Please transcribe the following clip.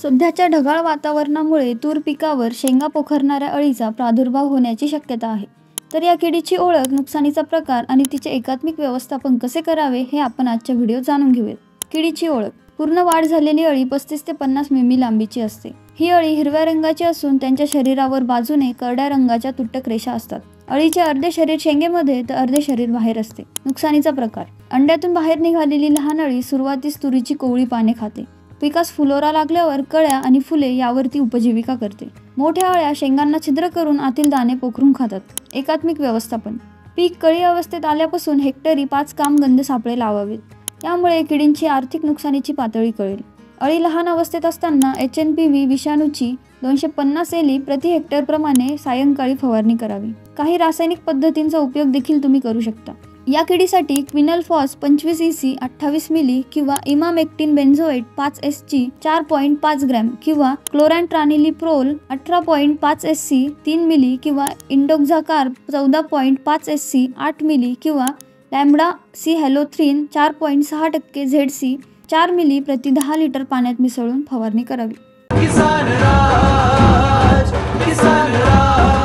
सध्याच्या ढगाळ वातावरणामुळे तूर पिकावर शेंगा पोखरणाऱ्या अळीचा प्रादुर्भाव होण्याची शक्यता आहे। तर या किडीची ओळख, नुकसानीचा प्रकार आणि तिचे एकात्मिक व्यवस्थापन कसे करावे हे आपण आजच्या व्हिडिओत जाणून घेऊयात। किडीची ओळख। पूर्ण वाढ झालेली अळी 35 ते 50 मिमी लांबीची असते। ही अळी हिरव्या रंगाची असून त्यांच्या शरीरावर बाजूने करड्या रंगाच्या तुटक रेषा असतात। अळीचे अर्धे शरीर शेंगेमध्ये तर अर्धे शरीर बाहेर असते। नुकसानीचा प्रकार। अंड्यातून बाहेर निघालेली लहान अळी सुरुवातीस तुरीची कोवळी पाने खाते। पिकास फुलोरा लागल्यावर कळ्या आणि फुले यावरती उपजीविका करते। मोठ्या अळ्या शेंगांना छिद्र करून आतील दाणे पोखरून खातात। एकात्मिक व्यवस्थापन। पीक कळी अवस्थेत आल्यापासून हेक्टरी 5 कामगंध सापळे लावावेत। यामुळे किडींची आर्थिक नुकसानीची पातळी कळेल। अळी लहान अवस्थेत असताना HNPV विषाणूची 250 एली प्रति हेक्टर प्रमाणे सायंकाळी फवारणी करावी। काही रासायनिक पद्धतींचा उपयोग देखील तुम्ही करू शकता। या किडीसाठी क्विनलफॉस 25 EC 28 मिली किंवा इमामेक्टिन बेन्झोएट 5 SG 4.5 ग्रॅम किंवा क्लोरॅन्ट्रानिलिप्रोल 18.5 SC 3 मिली किंवा इंडोक्झाकार्ब 14.5 SC 8 मिली किंवा लॅम्बडा सी हॅलोथ्रिन 4.6% ZC 4 मिली प्रति 10 लिटर पाण्यात मिसळून फवारणी करावी। किसान राज, किसान राज।